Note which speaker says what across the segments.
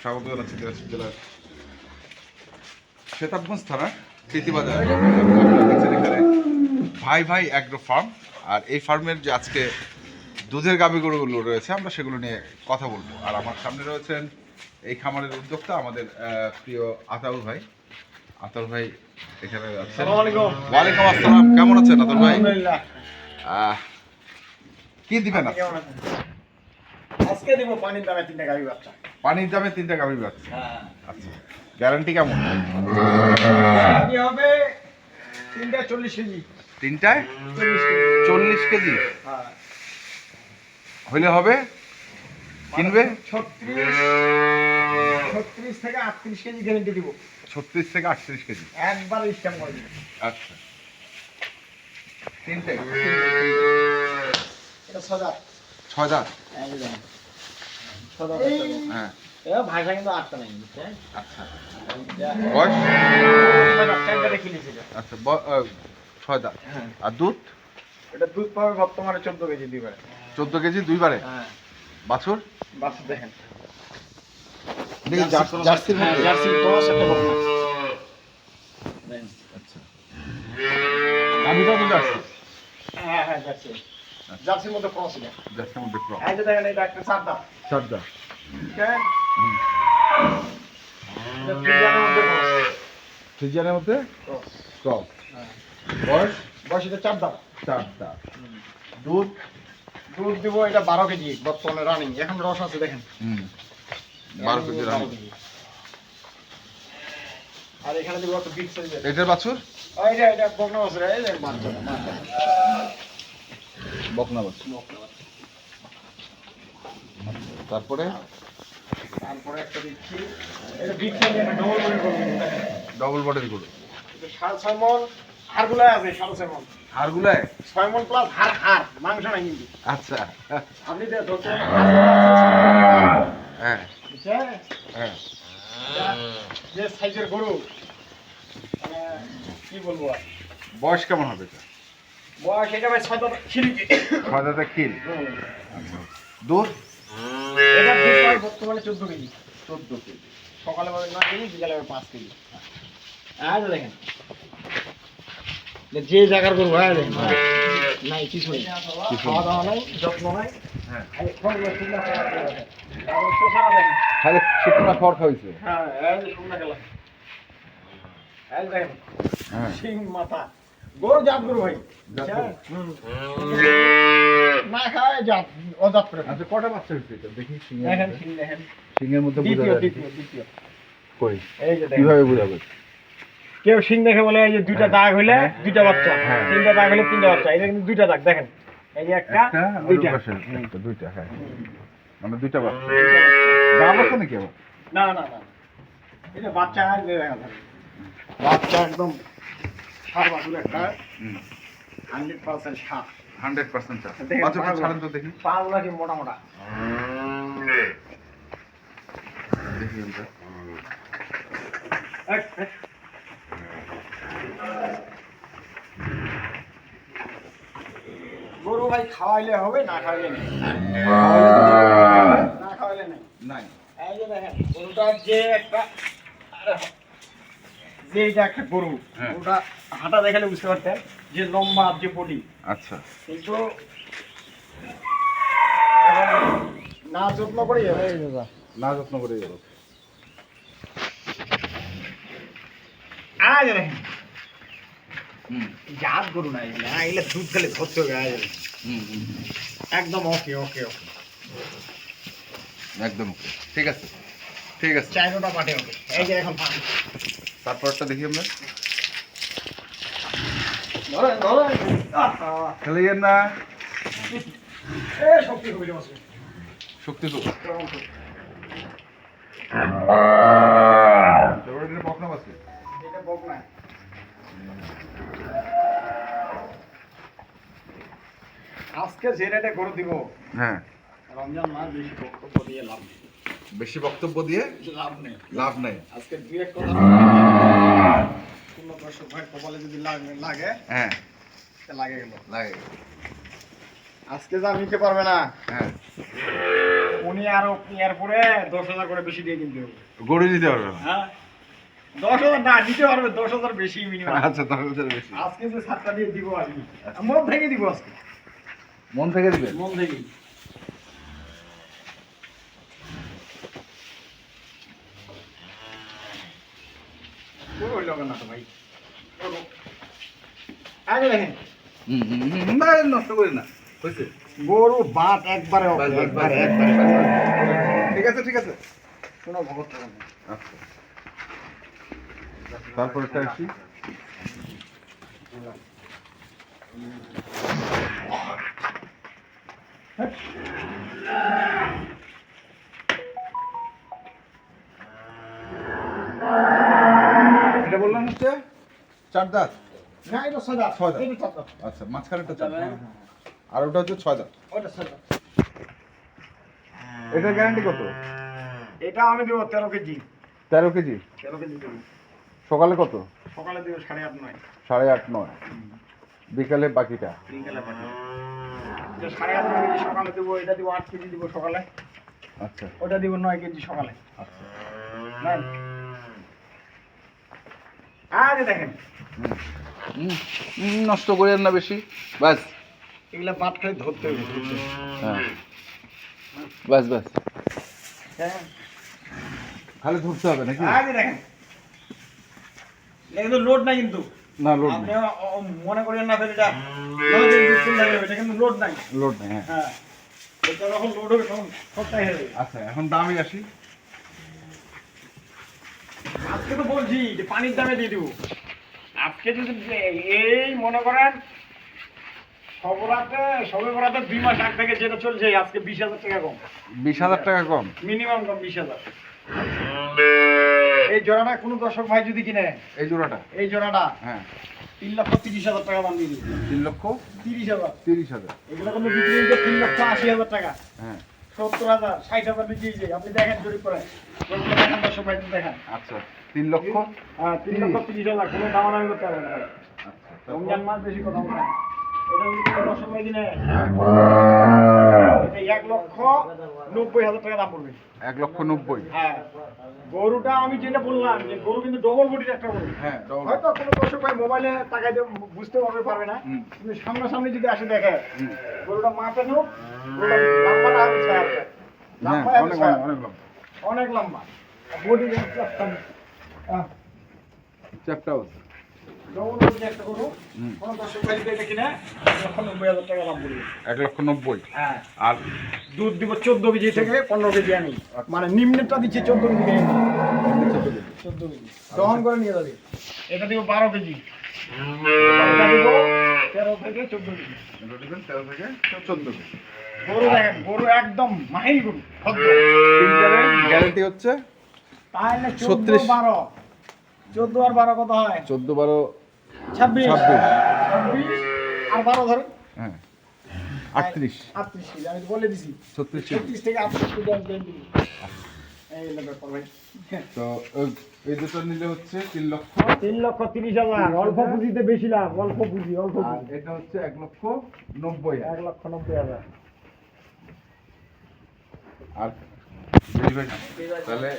Speaker 1: স্বাগত জানাচ্ছি দিনাজপুর জেলার শেতাবগঞ্জ থানার প্রীতিবাজার এখানে ভাই ভাই অ্যাগ্রো ফার্ম। আর এই ফার্মের যে আজকে দুধের গাভী গরুগুলো রয়েছে আমরা সেগুলো নিয়ে কথা বলবো। আর আমার সামনে রয়েছেন এই খামারের উদ্যোক্তা আমাদের প্রিয় আতাউর ভাই। আতাউর ভাই এখানে আছেন। ওয়ালাইকুম আসসালাম, কেমন আছেন আতাউর ভাই? কি দিবেন
Speaker 2: আজকে দিব? পানির দামে 3টা গাভী বাচ্চা।
Speaker 1: পানির দামে 3টা গাভী বাচ্চা।
Speaker 2: হ্যাঁ
Speaker 1: আচ্ছা, গ্যারান্টি কেমন?
Speaker 2: কি হবে? 3টায় 40 কেজি।
Speaker 1: 3টায় 40 কেজি
Speaker 2: হ্যাঁ
Speaker 1: হইলে হবে, কিনবে?
Speaker 2: 36 থেকে 38 কেজি গ্যারান্টি দিব।
Speaker 1: 36 থেকে 38 কেজি
Speaker 2: একবার স্ট্যাম্প করে দিব।
Speaker 1: আচ্ছা, 3টায়
Speaker 2: এটা 6000।
Speaker 1: 6000?
Speaker 2: এই যে দেখেন 6000
Speaker 1: হ্যাঁ
Speaker 2: টাকা। ভাষা কিন্তু 8টা নাই, বুঝছেন?
Speaker 1: আচ্ছা, বয়স?
Speaker 2: ট্যাঙ্কে রেখে নিয়েছিল।
Speaker 1: আচ্ছা, 6000।
Speaker 2: হ্যাঁ,
Speaker 1: আর দুধ?
Speaker 2: এটা দুধ পাবে বর্তমানে 14 কেজি দিবারে।
Speaker 1: 14 কেজি দুইবারে?
Speaker 2: হ্যাঁ,
Speaker 1: বাছুর?
Speaker 2: বাচ্চা দেখেন।
Speaker 1: দেখি জার্সির
Speaker 2: হ্যাঁ,
Speaker 1: মধ্যে?
Speaker 2: জার্সি 10 একটা বকনা। দেখেন।
Speaker 1: আচ্ছা, গাভীটা তো জার্সি?
Speaker 2: হ্যাঁ হ্যাঁ, জার্সি। জার্সির মধ্যে ক্রস এটা।
Speaker 1: জার্সির মধ্যে ক্রস।
Speaker 2: এই যে দেখেন, এটা একটা সাদা।
Speaker 1: সাদা।
Speaker 2: ঠিক আছে? এটা ফ্রিজিয়ানের মধ্যে ক্রস।
Speaker 1: ফ্রিজিয়ানের মধ্যে
Speaker 2: ক্রস।
Speaker 1: ক্রস।
Speaker 2: হ্যাঁ।
Speaker 1: বয়স?
Speaker 2: বয়স এটা 4 দাঁত।
Speaker 1: 4 দাঁত। দুধ?
Speaker 2: দুধ দিব এটা 12 কেজি বর্তমানে রানিং। এখন রস আছে দেখেন।
Speaker 1: 12 কেজি রানিং।
Speaker 2: আর এখানে দিব একটা বিগ সাইজের।
Speaker 1: এটার বাছুর?
Speaker 2: এটা বকনা বাছুর। এই যে বাচ্চা।
Speaker 1: বকনা বাছুর। তারপরে
Speaker 2: একটা দিচ্ছি। এটা বিগ সাইজের ডবল বডি করব দেখেন।
Speaker 1: ডবল বডির গরু।
Speaker 2: এটা 6.5 মণ হাড়গুলা আছে, 6.5 মণ।
Speaker 1: হাড়গুলায়?
Speaker 2: 6 মণ প্লাস হাড় মাংস নাই কিন্তু।
Speaker 1: আচ্ছা,
Speaker 2: আপনি তো ধরছেন।
Speaker 1: হ্যাঁ
Speaker 2: বুঝছেন?
Speaker 1: হ্যাঁ।
Speaker 2: যে সাইজের গরু, মানে কি বলবো আর।
Speaker 1: বয়স কেমন হবে এটা?
Speaker 2: বয়স এটা ভাই 6 দাঁত খিলিকি।
Speaker 1: 6 দাঁতের খিল। দুধ?
Speaker 2: এটা দুধ পাই বর্তমানে 14 কেজি।
Speaker 1: 14 কেজি।
Speaker 2: সকালে পাবে 9 কেজি, বিকালে পাবে 5 কেজি। আর দেখেন যে জায়গার গরু হয় দেখেন, নাই কিছু নেই, খাওয়া দাওয়া নাই, যত্ন নাই।
Speaker 1: হ্যাঁ,
Speaker 2: খালি খড়গুলো শুকনা খাওয়া খেয়ে দেখেন। তারপর চোখারা দেখেন।
Speaker 1: খালি শুকনা খড় খাওয়াইছে?
Speaker 2: হ্যাঁ, এই যে শুকনা খেলা। এই দেখেন
Speaker 1: হ্যাঁ,
Speaker 2: সিং মাথা গরু, জাত গরু ভাই।
Speaker 1: জাত গরু।
Speaker 2: না খায় জাত, অজাত করে।
Speaker 1: আচ্ছা, কটা বাচ্চা হয়েছে এটা দেখি?
Speaker 2: দেখেন সিং দেখেন।
Speaker 1: সিংহের মধ্যে বোঝা
Speaker 2: দ্বিতীয়
Speaker 1: যায়
Speaker 2: দ্বিতীয় দ্বিতীয়
Speaker 1: কই?
Speaker 2: এই যে দেখেন।
Speaker 1: কিভাবে বোঝাবে?
Speaker 2: কেউ সিং দেখে বলে এই যে 2টা দাগ হইলে 2টা বাচ্চা,
Speaker 1: হ্যাঁ।
Speaker 2: 3টা দাগ হইলে 3টা বাচ্চা। এটা কিন্তু 2টা দাগ দেখেন। এই যে একটা, দুইটা।
Speaker 1: একটা, দুইটা। হ্যাঁ, মানে দুইটা বাচ্চা। গা বাচ্চা নাকি আবার?
Speaker 2: না না না, এটা বাচ্চা আসবে দেখা যাবে। বাচ্চা একদম সার বাছুর একটা, 100% সার।
Speaker 1: 100% চা।
Speaker 2: দেখেন,
Speaker 1: বাচ্চাটা ছাড়েন তো দেখি।
Speaker 2: পাগুলা কি মোটা মোটা।
Speaker 1: দেখি ওটা।
Speaker 2: এক, এক। গরু ভাই খাওয়াইলে হবে, না খাওয়াইলে নেই। না খাওয়াইলে নেই।
Speaker 1: নাই।
Speaker 2: এই যে দেখেন গরুটা যে একটা, যে এটা একটা গরু,
Speaker 1: হ্যাঁ।
Speaker 2: গরুটা হাঁটা দেখালে বুঝতে পারতেন যে লম্বা, যে বডি।
Speaker 1: আচ্ছা,
Speaker 2: কিন্তু এখন না যত্ন করে
Speaker 1: না যত্ন করে গেল।
Speaker 2: আজ দেখেন জাত গরু না এগুলা, এগুলা দুধ খেলে ধরতে হবে। আজ একদম ওকে ওকে ওকে,
Speaker 1: একদম ঠিক আছে, ঠিক আছে।
Speaker 2: চাইনোটা পাঠে ওকে। এই যে এখন পান
Speaker 1: তারপরটা দেখি আমরা।
Speaker 2: ধরেন ধরেন।
Speaker 1: খেলিয়েন না,
Speaker 2: এ শক্তি হবে জমা।
Speaker 1: শক্তি তো বকনা আছে।
Speaker 2: এটা বক না। আজকে যে রেটে গরু দিব,
Speaker 1: হ্যাঁ,
Speaker 2: রমজান মাস, বেশি বক্তব্য দিয়ে লাভ নেই।
Speaker 1: বেশি বক্তব্য দিয়ে
Speaker 2: লাভ নেই।
Speaker 1: লাভ নাই।
Speaker 2: আজকে দুই এক কথা কোনো দর্শক ভাই কপালে যদি লাগে,
Speaker 1: হ্যাঁ,
Speaker 2: লাগে গেল।
Speaker 1: লাগে।
Speaker 2: আজকে যা নিতে পারবে না,
Speaker 1: হ্যাঁ,
Speaker 2: উনি আরো এরপরে 10,000 করে বেশি দিয়ে কিনতে হবে।
Speaker 1: গরু নিতে পারবে না।
Speaker 2: হ্যাঁ 10,000 না নিতে পারবে, 10,000 বেশি মিনিমাম।
Speaker 1: আচ্ছা 10,000 বেশি।
Speaker 2: আজকে যে 7টা দিয়ে দিব আমি, মন থেকে দিব আজকে,
Speaker 1: মন থেকে দিবেন?
Speaker 2: মন থেকে। ওই লগা না তো ভাই, আগে দেখেন
Speaker 1: না নষ্ট করি না, হয়েছে।
Speaker 2: গরু বাত একবারে
Speaker 1: বাস, বাস,
Speaker 2: একবারে
Speaker 1: বাস।
Speaker 2: একবারে।
Speaker 1: ঠিক আছে ঠিক আছে।
Speaker 2: কোনো ভগত টাকা নেই।
Speaker 1: আচ্ছা তারপরটা আসি। এটা বললাম হচ্ছে 4 দাঁত।
Speaker 2: না এটা সাদা,
Speaker 1: ছয় দাঁত।
Speaker 2: এটা সাদা।
Speaker 1: আচ্ছা মাঝখানেরটা 4 দাঁত আর ওটা হচ্ছে 6 দাঁত।
Speaker 2: ওটা সাদা।
Speaker 1: এটার গ্যারান্টি কত?
Speaker 2: এটা আমি দেবো 13 কেজি।
Speaker 1: 13 কেজি।
Speaker 2: 13 কেজি দেবো।
Speaker 1: সকালে কত?
Speaker 2: সকালে দেবো 8:30 9।
Speaker 1: 8:30 9, বিকালে বাকিটা।
Speaker 2: বিকেলে পাঠাবো। এটা 8:30 9 কেজি সকালে দেবো, এটা দেবো 8 কেজি দেবো সকালে,
Speaker 1: আচ্ছা
Speaker 2: ওটা দেবো 9 কেজি সকালে।
Speaker 1: আচ্ছা।
Speaker 2: নেন। আর এই দেখেন
Speaker 1: নষ্ট করেন না বেশি, বাস।
Speaker 2: এগুলা বাট খালি ধরতে হবে, ধরতে হবে।
Speaker 1: হ্যাঁ বাস বাস,
Speaker 2: হ্যাঁ
Speaker 1: খালি ধরতে হবে নাকি?
Speaker 2: আর এই দেখেন এটা কিন্তু লোড নাই কিন্তু,
Speaker 1: না লোড
Speaker 2: আপনি
Speaker 1: নেই,
Speaker 2: মনে করেন না এটা 9 কেজি ফুল লাগবে, এটা কিন্তু লোড নাই।
Speaker 1: লোড নেই। হ্যাঁ
Speaker 2: হ্যাঁ এটা যখন লোড হবে তখন সবটাই হয়ে যাবে।
Speaker 1: আচ্ছা এখন দামে আসি।
Speaker 2: আজকে তো বলছি যে পানির দামে দিয়ে দিব। আজকে যদি এই মনে করেন সবে বরাতে 2 মাস আগ থেকে যেটা চলছে, আজকে 20,000 টাকা কম,
Speaker 1: 20,000 টাকা কম।
Speaker 2: মিনিমাম কম 20,000। এই জোড়াটা কোনো দর্শক ভাই যদি কিনে,
Speaker 1: এই জোড়াটা?
Speaker 2: এই জোড়াটা
Speaker 1: হ্যাঁ
Speaker 2: 3,30,000 টাকা দাম দিয়ে দিব।
Speaker 1: 3,30,000।
Speaker 2: 30,000 এগুলো কিন্তু বিক্রি হচ্ছে 3,80,000 টাকা,
Speaker 1: হ্যাঁ
Speaker 2: 70,000 60,000 বিক্রি হয়েছে। আপনি দেখেন চুরি করে গরুগুলো দেখেন, দর্শক ভাই দেখেন।
Speaker 1: আচ্ছা 3 লক্ষ।
Speaker 2: হ্যাঁ 3,30,000 কোনো দামাদামি করতে হবে না ভাই।
Speaker 1: আচ্ছা
Speaker 2: রমজান মাস বেশি কথা বলে না। এটা যদি কোনো দর্শক ভাই কিনে, এটা 1,90,000 টাকা দাম পড়বে।
Speaker 1: 1,90,000।
Speaker 2: হ্যাঁ গরুটা আমি যেটা বললাম যে গরু কিন্তু ডবল বডির একটা গরু।
Speaker 1: হ্যাঁ double।
Speaker 2: হয়তো কোনো দর্শক ভাই মোবাইলে তাকাই দিয়ে বুঝতে পারবে না,
Speaker 1: হুম।
Speaker 2: কিন্তু সামনাসামনি যদি আসে দেখে
Speaker 1: হুম।
Speaker 2: গরুটা মাপে নোক, গরুটা লম্বাটা হবে 6 হাত।
Speaker 1: হ্যাঁ
Speaker 2: লম্বা
Speaker 1: অনেক
Speaker 2: হবে 6
Speaker 1: লম্বা,
Speaker 2: হাত।
Speaker 1: অনেক লম্বা।
Speaker 2: অনেক লম্বা বডি
Speaker 1: চ্যাপটাও।
Speaker 2: ডবল বডির একটা গরু।
Speaker 1: হুম।
Speaker 2: কোনো দর্শক ভাই যদি এটা কিনে 1,90,000 টাকা দাম পড়বে।
Speaker 1: 1,90,000।
Speaker 2: হ্যাঁ
Speaker 1: আর
Speaker 2: দুধ দিব 14 কেজি থেকে 15 কেজি আমি, মানে নিম্নটা দিচ্ছি 14 কেজি থেকে 14 কেজি দহন করে নিয়ে যাবে। এটা দিব 12 কেজি, এটা দিব 13 থেকে 14 কেজি।
Speaker 1: এটা দিবেন 13 থেকে 14 কেজি।
Speaker 2: গরু দেখেন, গরু একদম মাহিল গরু, ভদ্র।
Speaker 1: তিনটারের গ্যারান্টি হচ্ছে
Speaker 2: তাহলে
Speaker 1: 36
Speaker 2: 14 আর 12 কত হয়?
Speaker 1: 14 12
Speaker 2: 26
Speaker 1: 26
Speaker 2: আর 12 ধরেন,
Speaker 1: হ্যাঁ 38
Speaker 2: 38 কেজি। আমি তো বলে দিছি
Speaker 1: 36 কেজি।
Speaker 2: 36 থেকে 38 কেজি আমি দিয়ে দিবি। এই হলো ব্যাপার ভাই।
Speaker 1: তো এই দুটো নিলে হচ্ছে 3 লক্ষ।
Speaker 2: 3,30,000 অল্প পুঁজিতে বেশি লাভ, অল্প পুঁজি, অল্প
Speaker 1: আর
Speaker 2: পুঁজি।
Speaker 1: এটা হচ্ছে 1,90,000।
Speaker 2: 1,90,000।
Speaker 1: আর বুঝবেন না তাহলে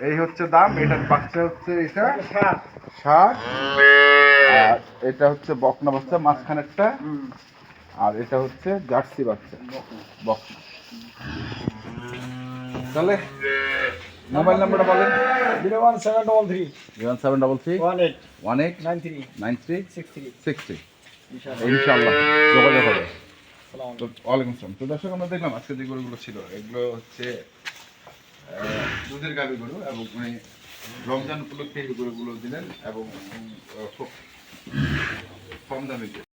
Speaker 1: এই হচ্ছে দাম। এটার বাচ্চা হচ্ছে এটা 60, আর এটা হচ্ছে বকনা বাচ্চা মাঝখানেরটা, আর এটা হচ্ছে জার্সি বাচ্চা বকনা। তাহলে মোবাইল নাম্বারটা বলেন।
Speaker 2: 01733
Speaker 1: 01733
Speaker 2: 18
Speaker 1: 18
Speaker 2: 93
Speaker 1: 93
Speaker 2: 63।
Speaker 1: 60। ইনশাআল্লাহ যোগাযোগ হবে।
Speaker 2: সালাম
Speaker 1: তো ওয়ালাইকুম আসসালাম। তো দর্শক আমরা দেখলাম আজকে যে গরুগুলো ছিল এগুলো হচ্ছে দুধের গাভী গরু, এবং উনি রমজান উপলক্ষে এই গরুগুলো দিলেন এবং খুব কম দামে